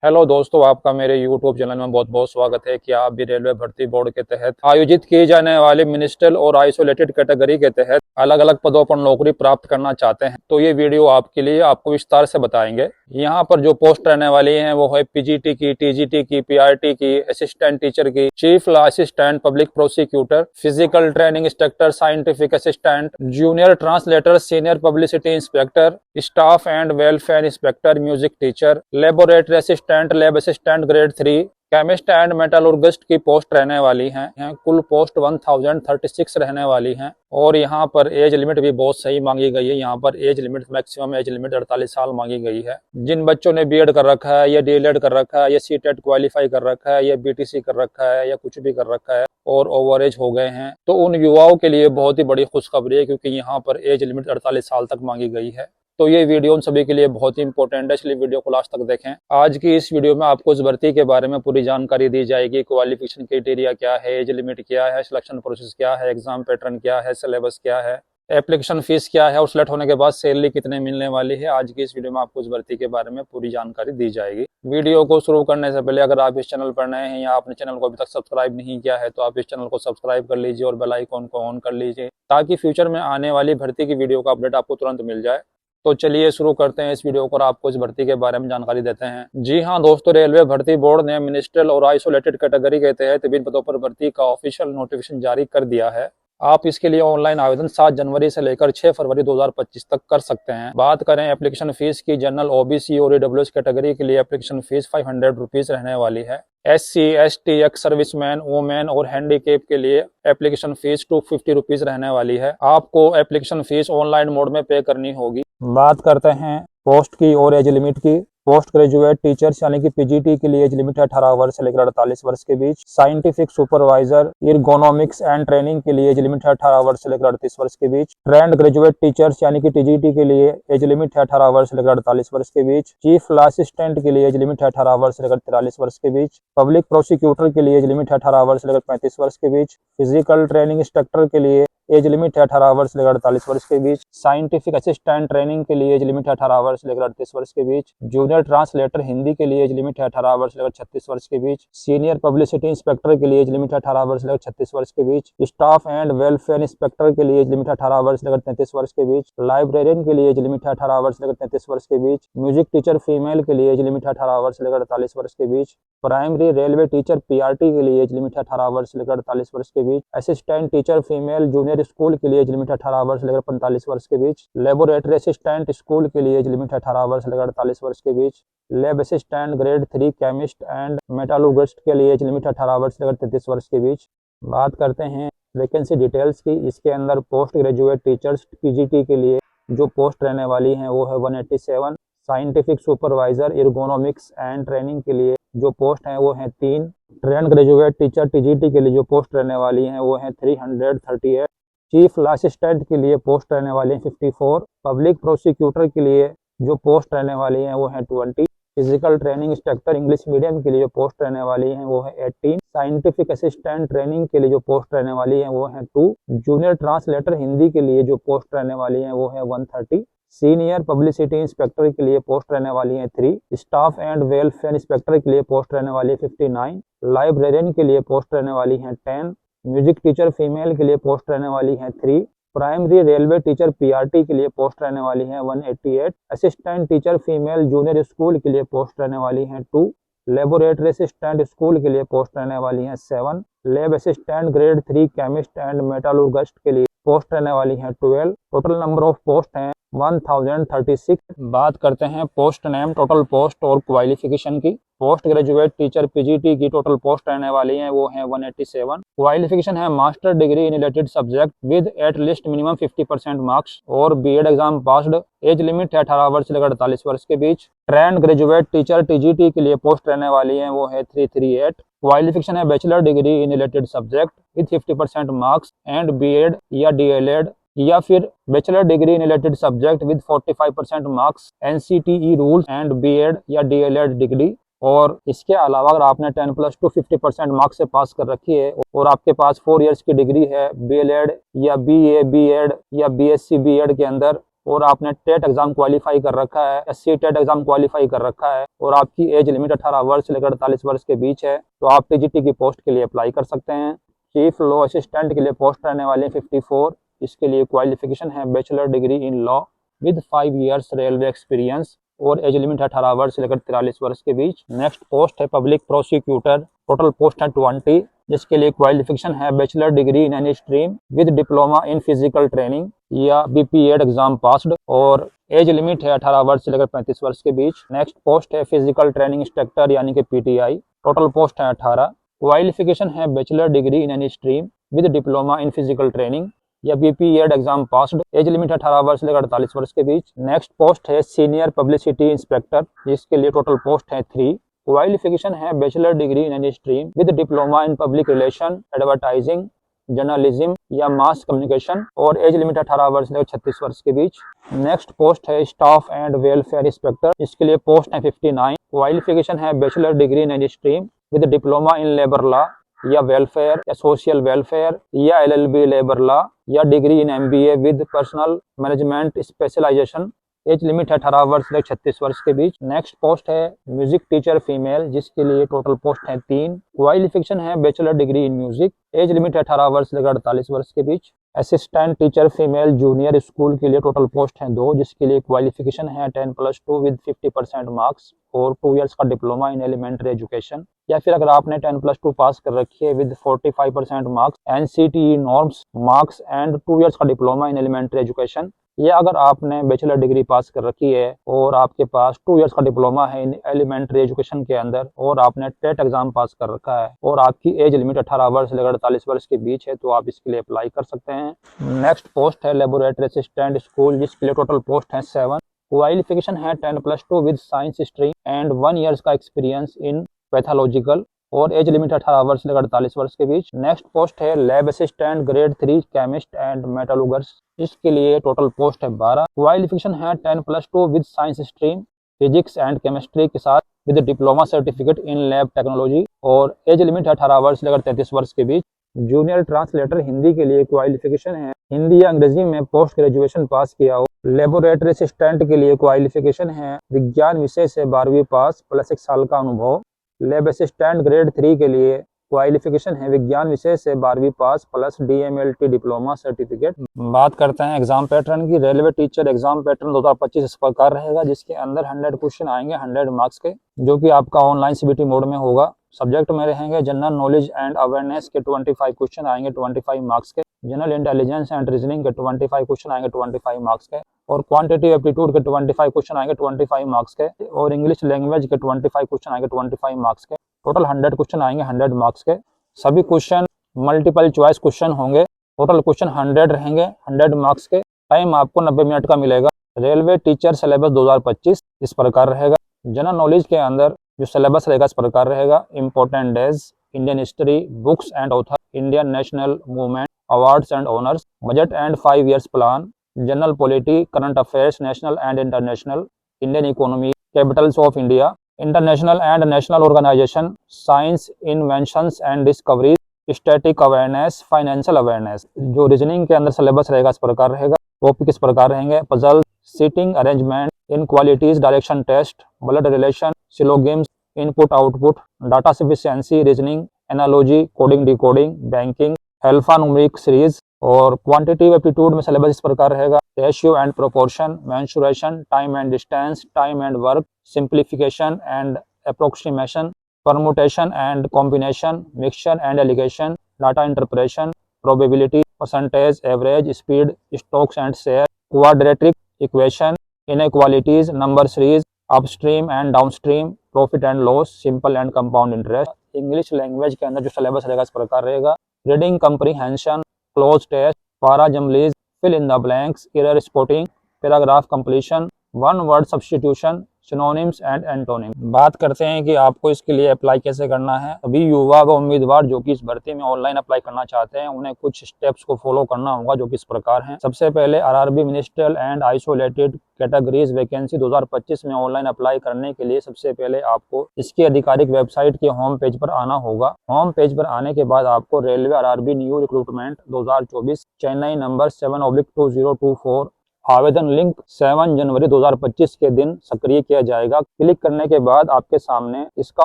Hello दोस्तों, आपका मेरे YouTube चैनल में बहुत बहुत स्वागत है कि आप भी रेलवे भर्ती बोर्ड के तहत आयोजित की जाने वाली मिनिस्ट्रियल और आइसोलेटेड कैटेगरी के तहत अलग अलग पदों पर नौकरी प्राप्त करना चाहते हैं तो ये वीडियो आपके लिए आपको विस्तार से बताएंगे। यहाँ पर जो पोस्ट रहने वाली हैं वो है पीजीटी की, टीजीटी की, पीआरटी की, असिस्टेंट टीचर की, chief law assistant, public prosecutor, physical training instructor, scientific assistant, junior translator, senior publicity inspector, staff and welfare inspector, music teacher, laboratory assistant, lab assistant grade 3, chemist and metallurgist की post रहने वाली हैं। कुल post 1036 रहने वाली हैं और यहाँ पर एज लिमिट भी बहुत सही मांगी गई है। यहाँ पर age limit maximum age limit 48 साल मांगी गई है। जिन बच्चों ने बीएड कर रखा है या डीएलएड कर रखा है या सीटेट क्वालिफाई कर रखा है या बीटीसी कर रखा है या कुछ भी कर रखा है और ओवर एज हो गए हैं तो उन युवाओं के लिए बहुत ही बड़ी खुशखबरी है, क्योंकि यहाँ पर एज लिमिट 48 साल तक मांगी गई है। तो ये वीडियो उन सभी के लिए बहुत ही इंपॉर्टेंट है, इसलिए वीडियो को लास्ट तक देखें। आज की इस वीडियो में आपको इस भर्ती के बारे में पूरी जानकारी दी जाएगी। क्वालिफिकेशन क्राइटेरिया क्या है, एज लिमिट क्या है, सिलेक्शन प्रोसेस क्या है, एग्जाम पैटर्न क्या है, सिलेबस क्या है, एप्लीकेशन फीस क्या है और सिलेक्ट होने के बाद सैलरी कितने मिलने वाली है। आज की इस वीडियो में आपको इस भर्ती के बारे में पूरी जानकारी दी जाएगी। वीडियो को शुरू करने से पहले अगर आप इस चैनल पर नए हैं या आपने चैनल को अभी तक सब्सक्राइब नहीं किया है तो आप इस चैनल को सब्सक्राइब कर लीजिए और बेल आइकन को ऑन कर लीजिए ताकि फ्यूचर में आने वाली भर्ती की वीडियो का अपडेट आपको तुरंत मिल जाए। तो चलिए शुरू करते हैं इस वीडियो को और आपको इस भर्ती के बारे में जानकारी देते हैं। जी हाँ दोस्तों, रेलवे भर्ती बोर्ड ने मिनिस्ट्रियल और आइसोलेटेड कैटेगरी के तहत विभिन्न पदों पर भर्ती का ऑफिशियल नोटिफिकेशन जारी कर दिया है। आप इसके लिए ऑनलाइन आवेदन 7 जनवरी से लेकर 6 फरवरी 2025 तक कर सकते हैं। बात करें एप्लीकेशन फीस की, जनरल, ओबीसी और ईडब्ल्यूएस कैटेगरी के लिए एप्लीकेशन फीस 500 रुपीज रहने वाली है। SC, ST, ex serviceman, women और हैंडीकैप के लिए एप्लीकेशन फीस 250 रुपीज रहने वाली है। आपको एप्लीकेशन फीस ऑनलाइन मोड में पे करनी होगी। बात करते हैं पोस्ट की और एज लिमिट की। पोस्ट ग्रेजुएट टीचर्स यानी कि पीजीटी के लिए एज लिमिट है 18 वर्ष से लेकर 48 वर्ष के बीच। Scientific supervisor ergonomics and training के लिए एज लिमिट है 18 वर्ष से लेकर 38 वर्ष के बीच। ट्रेंड ग्रेजुएट टीचर्स यानी कि टीजीटी के लिए एज लिमिट है 18 वर्ष से लेकर 48 वर्ष के बीच। चीफ लॉ असिस्टेंट के लिए एज लिमिट है 18 वर्ष से लेकर 43 वर्ष के बीच। पब्लिक प्रोसिक्यूटर के लिए एज लिमिट है 18 वर्ष से लेकर 35 वर्ष के बीच। फिजिकल ट्रेनिंग इंस्ट्रक्टर के लिए एज लिमिट है 18 वर्ष से लेकर 48 वर्ष के बीच। साइंटिफिक असिस्टेंट ट्रेनिंग के लिए एज लिमिट है 18 वर्ष से लेकर 38 वर्ष के बीच। जूनियर ट्रांसलेटर हिंदी के लिए एज लिमिट है 18 वर्ष से लेकर 36 वर्ष के बीच। सीनियर पब्लिसिटी इंस्पेक्टर के लिए एज लिमिट है 18 वर्ष से लेकर 36 वर्ष के बीच। स्टाफ एंड वेलफेयर इंस्पेक्टर के लिए एज लिमिट है 18 वर्ष से लेकर 33 वर्ष के बीच। लाइब्रेरियन के लिए एज लिमिट है 18 वर्ष से लेकर 33 वर्ष के बीच। म्यूजिक टीचर फीमेल के लिए एज लिमिट है 18 वर्ष से लेकर 48 वर्ष के बीच। प्राइमरी रेलवे टीचर पीआरटी के लिए एज लिमिट है 18 वर्ष से लेकर 48 वर्ष के बीच। Assistant teacher female junior school के लिए एज लिमिट 18 वर्ष से लेकर 45 वर्ष के बीच। लेबोरेटरी असिस्टेंट स्कूल के लिए एज लिमिट 18 वर्ष से लेकर 48 वर्ष के बीच। Lab assistant grade 3 chemist and metallurgist के लिए एज लिमिट 18 वर्ष से लेकर 33 वर्ष के बीच। बात करते हैं वैकेंसी डिटेल्स की। इसके अंदर पोस्ट ग्रेजुएट टीचर्स पीजीटी के लिए जो पोस्ट रहने वाली हैं वो है 187। Scientific supervisor ergonomics and training के लिए जो पोस्ट हैं वो हैं 3। ट्रेंड ग्रेजुएट टीचर टीजीटी के लिए जो पोस्ट रहने वाली हैं वो हैं 338। चीफ लॉ असिस्टेंट के लिए पोस्ट रहने वाली हैं 54। पब्लिक प्रोसिक्यूटर के लिए जो पोस्ट रहने वाली हैं वो हैं 20। Physical training instructor English medium के लिए जो पोस्ट रहने वाली हैं वो है 18। साइंटिफिक असिस्टेंट ट्रेनिंग के लिए जो पोस्ट रहने वाली हैं वो है 2। जूनियर ट्रांसलेटर हिंदी के लिए जो पोस्ट रहने वाली हैं वो है 130। सीनियर पब्लिसिटी इंस्पेक्टर के लिए पोस्ट रहने वाली है 3। स्टाफ एंड वेलफेयर इंस्पेक्टर के लिए पोस्ट रहने वाली है 59। लाइब्रेरियन के लिए पोस्ट रहने वाली है 10। म्यूजिक टीचर फीमेल के लिए पोस्ट रहने वाली है 3। प्राइमरी रेलवे टीचर पीआरटी के लिए पोस्ट रहने वाली है 188। Assistant teacher female junior school के लिए पोस्ट रहने वाली है 2। लेबोरेटरी असिस्टेंट स्कूल के लिए पोस्ट रहने वाली है 7। Lab assistant grade 3 chemist and metallurgist के लिए पोस्ट रहने वाली है 12। टोटल नंबर ऑफ पोस्ट हैं 1036। बात करते हैं पोस्ट नेम, टोटल पोस्ट और क्वालिफिकेशन की। पोस्ट ग्रेजुएट टीचर पीजीटी की टोटल पोस्ट रहने वाली हैं वो हैं 187। क्वालिफिकेशन है master degree in related subject with at least minimum 50% marks और BEd exam passed. Age limit है 18 वर्ष से लेकर 48 वर्ष के बीच। ट्रेंड ग्रेजुएट टीचर टीजीटी के लिए पोस्ट रहने वाली हैं वो है 338। क्वालिफिकेशन है bachelor degree in related subject with 50% marks and BEd या डीएलएड या फिर bachelor degree in related subject with 45% marks, NCTE rules and BEd या डीएलएड डिग्री। और इसके अलावा अगर आपने 10+2 50% मार्क्स से पास कर रखी है और आपके पास 4 इयर्स की डिग्री है बीएलएड या बीए बीएड या बीएससी बीएड के अंदर और आपने टेट एग्जाम क्वालिफाई कर रखा है या सी टेट एग्जाम क्वालिफाई कर रखा है और आपकी एज लिमिट 18 वर्ष से लेकर 48 वर्ष के बीच है, तो आप टीजीटी की पोस्ट के लिए अप्लाई कर सकते हैं। चीफ लॉ असिस्टेंट के लिए पोस्ट रहने वाले 54। इसके लिए क्वालिफिकेशन है bachelor degree in law with 5 years railway experience और एज लिमिट 18 वर्ष से लेकर 43 वर्ष के बीच। नेक्स्ट पोस्ट है पब्लिक प्रोसिक्यूटर, टोटल पोस्ट है 20, जिसके लिए क्वालिफिकेशन है bachelor degree in any stream with diploma in physical training या बीपीएड एग्जाम पास्ड और एज लिमिट है 18 वर्ष से लेकर 35 वर्ष के बीच। नेक्स्ट पोस्ट है फिजिकल ट्रेनिंग इंस्ट्रक्टर यानी कि पीटीआई, टोटल पोस्ट है 18। क्वालिफिकेशन है bachelor degree in any stream with diploma in physical training या BPEd exam passed, age limit 18 वर्ष से लेकर 48 वर्ष के बीच। नेक्स्ट पोस्ट है सीनियर पब्लिसिटी इंस्पेक्टर, जिसके लिए टोटल पोस्ट है 3। क्वालिफिकेशन है bachelor degree in any stream with diploma in public relation, advertising, journalism या मास कम्युनिकेशन और एज लिमिट 18 वर्ष से लेकर 36 वर्ष के बीच। नेक्स्ट पोस्ट है स्टाफ एंड वेलफेयर इंस्पेक्टर, इसके लिए पोस्ट है 59। क्वालिफिकेशन है bachelor degree in any stream with diploma in labour law या वेलफेयर या सोशल वेलफेयर या एलएलबी लेबर लॉ या degree in MBA with personal management specialisation, age limit है 18 वर्ष से 36 वर्ष के बीच। नेक्स्ट पोस्ट है म्यूजिक टीचर फीमेल, जिसके लिए टोटल पोस्ट है 3। क्वालिफिकेशन है bachelor degree in music, age limit है 18 वर्ष से 48 वर्ष के बीच। Assistant teacher female junior school के लिए टोटल पोस्ट है 2, जिसके लिए क्वालिफिकेशन है 10+2 विद 50% मार्क्स और 2 इयर्स का डिप्लोमा इन एलिमेंट्री एजुकेशन, या फिर अगर आपने 10+2 पास कर रखी है with 45% marks NCTE norms marks and 2 years का डिप्लोमा इन एलिमेंट्री एजुकेशन, या अगर आपने बैचलर डिग्री पास कर रखी है और आपके पास 2 इयर्स का डिप्लोमा है इन एलिमेंट्री एजुकेशन के अंदर और आपने टेट एग्जाम पास कर रखा है और आपकी एज लिमिट 18 वर्ष से लेकर 48 वर्ष के बीच है, तो आप इसके लिए अप्लाई कर सकते हैं। नेक्स्ट पोस्ट है लेबोरेटरी असिस्टेंट स्कूल, जिसके लिए टोटल पोस्ट है 7। क्वालिफिकेशन है 10+2 with science stream and 1 years का एक्सपीरियंस इन पैथोलॉजिकल और एज लिमिट 18 वर्ष से 48 वर्ष के बीच। नेक्स्ट पोस्ट है lab assistant grade 3 chemist and metallurgist, इसके लिए टोटल पोस्ट है 12। क्वालिफिकेशन है 10+2 with science stream physics and chemistry के साथ with diploma certificate in lab technology और एज लिमिट 18 वर्ष से 33 वर्ष के बीच। जूनियर ट्रांसलेटर हिंदी के लिए क्वालिफिकेशन है हिंदी या अंग्रेजी में पोस्ट ग्रेजुएशन पास किया हो। लेबोरेटरी असिस्टेंट के लिए क्वालिफिकेशन है विज्ञान विषय से 12वीं पास प्लस 1 साल का अनुभव। लैब असिस्टेंट ग्रेड 3 के लिए क्वालिफिकेशन है विज्ञान विषय से 12वीं पास प्लस डीएमएलटी डिप्लोमा सर्टिफिकेट। बात करते हैं एग्जाम पैटर्न की। रेलवे टीचर एग्जाम पैटर्न 2025 इस प्रकार रहेगा, जिसके अंदर 100 क्वेश्चन आएंगे 100 मार्क्स के, जो कि आपका ऑनलाइन सीबीटी मोड में होगा। सब्जेक्ट में रहेंगे जनरल नॉलेज एंड अवेयरनेस के 25 क्वेश्चन आएंगे 25 मार्क्स के, जनरल इंटेलिजेंस एंड रीजनिंग के 25 क्वेश्चन आएंगे 25 मार्क्स के, और क्वांटिटेटिव एप्टीट्यूड के 25 क्वेश्चन आएंगे 25 मार्क्स के, और इंग्लिश लैंग्वेज के 25 क्वेश्चन आएंगे 25 मार्क्स के। टोटल 100 क्वेश्चन आएंगे 100 मार्क्स के। सभी क्वेश्चन मल्टीपल चॉइस क्वेश्चन होंगे। टोटल क्वेश्चन 100 रहेंगे 100 मार्क्स के। टाइम आपको 90 मिनट का मिलेगा। रेलवे टीचर सिलेबस 2025 इस प्रकार रहेगा। जनरल नॉलेज के अंदर जो सिलेबस रहेगा इस प्रकार रहेगा। Important days, Indian history, books and author, Indian national movement, awards and honours, budget and 5 years plan, general polity, current affairs national and international, Indian economy, capitals of India, international and national organisation, science, inventions and discoveries, static awareness, financial awareness. जो reasoning के अंदर syllabus रहेगा इस प्रकार रहेगा। Topic इस प्रकार रहेंगे। Puzzle, seating arrangement, inequalities, direction test, blood relation, syllogisms, input output, data sufficiency, reasoning, analogy, coding decoding, banking, alpha numeric series. और क्वांटिटेटिव एप्टीट्यूड में सिलेबस इस प्रकार रहेगा। Ratio and proportion, mensuration, time and distance, time and work, simplification and approximation, permutation and combination, mixture and alligation, data interpretation, probability, percentage, average, speed, stocks and share, quadratic equation, inequalities, number series, upstream and downstream, profit and loss, simple and compound interest. English language के अंदर जो syllabus रहेगा इस प्रकार रहेगा। Reading comprehension, cloze test, para jumbles, fill in the blanks, error spotting, paragraph completion, one word substitution, synonyms and antonym. बात करते हैं कि आपको इसके लिए अप्लाई कैसे करना है। अभी युवा व उम्मीदवार जो कि इस भर्ती में ऑनलाइन अप्लाई करना चाहते हैं, उन्हें कुछ स्टेप्स को फॉलो करना होगा, जो कि इस प्रकार हैं। सबसे पहले RRB ministerial and isolated categories vacancy 2025 में ऑनलाइन अप्लाई करने के लिए सबसे पहले आपको इसकी आधिकारिक वेबसाइट के होम पेज पर आना होगा। होम पेज पर आने के बाद आपको railway RRB new recruitment 2024 Chennai number 7/2024 आवेदन लिंक 7 जनवरी 2025 के दिन सक्रिय किया जाएगा। क्लिक करने के बाद आपके सामने इसका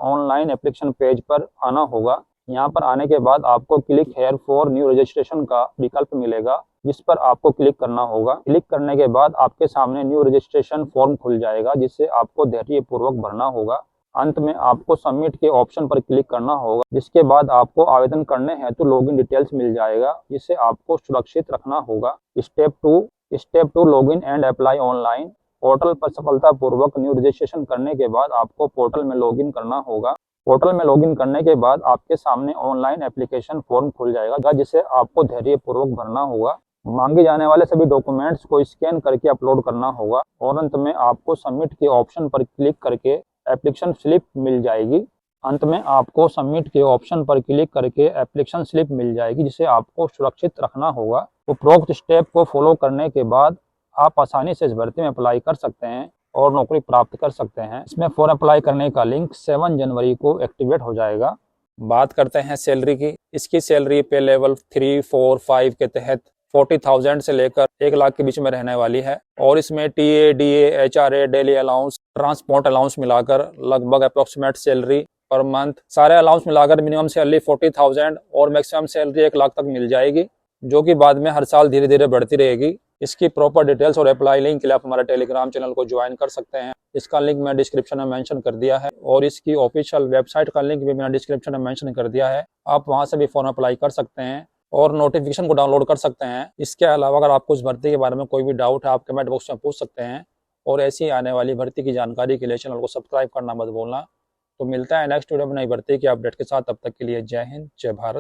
ऑनलाइन एप्लीकेशन पेज पर आना होगा। यहाँ पर आने के बाद आपको click here for new registration का विकल्प मिलेगा, जिस पर आपको क्लिक करना होगा। क्लिक करने के बाद आपके सामने न्यू रजिस्ट्रेशन फॉर्म खुल जाएगा, जिसे आपको धैर्यपूर्वक भरना होगा। अंत में आपको सबमिट के ऑप्शन पर क्लिक करना होगा, जिसके बाद आपको आवेदन करने हेतु लॉगिन डिटेल्स मिल जाएगा, जिसे आपको सुरक्षित रखना होगा। Step two login and apply online. Portal पर सफलतापूर्वक न्यू रजिस्ट्रेशन करने के बाद आपको पोर्टल में लॉगिन करना होगा। पोर्टल में लॉगिन करने के बाद आपके सामने ऑनलाइन एप्लीकेशन फॉर्म खुल जाएगा, जिसे आपको धैर्यपूर्वक भरना होगा। मांगे जाने वाले सभी डॉक्यूमेंट्स को स्कैन करके अपलोड करना होगा और अंत में आपको सबमिट के ऑप्शन पर क्लिक करके एप्लीकेशन स्लिप मिल जाएगी। जिसे आपको सुरक्षित रखना होगा। उपरोक्त स्टेप को फॉलो करने के बाद आप आसानी से इस भर्ती में अप्लाई कर सकते हैं और नौकरी प्राप्त कर सकते हैं। इसमें फॉर्म अप्लाई करने का लिंक 7 जनवरी को एक्टिवेट हो जाएगा। बात करते हैं सैलरी की। इसकी सैलरी पे लेवल 3, 4, 5 के तहत 40,000 से लेकर 1 लाख के बीच में रहने वाली है और इसमें TA, DA, HRA, daily allowance, transport allowance मिलाकर लगभग अप्रोक्सीमेट सैलरी पर मंथ, सारे अलाउंस मिलाकर मिनिमम सैलरी 40,000 और मैक्सिमम सैलरी 1 लाख तक मिल जाएगी, जो कि बाद में हर साल धीरे धीरे बढ़ती रहेगी। इसकी प्रॉपर डिटेल्स और अप्लाई लिंक के लिए आप हमारे टेलीग्राम चैनल को ज्वाइन कर सकते हैं। इसका लिंक मैं डिस्क्रिप्शन में मेंशन कर दिया है और इसकी ऑफिशियल वेबसाइट का लिंक भी मैंने डिस्क्रिप्शन में मेंशन कर दिया है। आप वहां से भी फॉर्म अप्लाई कर सकते हैं और नोटिफिकेशन को डाउनलोड कर सकते हैं। इसके अलावा अगर आपको इस भर्ती के बारे में कोई भी डाउट है, आप कमेंट बॉक्स में पूछ सकते हैं और ऐसी आने वाली भर्ती की जानकारी के लिए चैनल को सब्सक्राइब करना मत भूलना। तो मिलता है नेक्स्ट वीडियो में नई भर्ती की अपडेट के साथ। तब तक के लिए जय हिंद, जय भारत।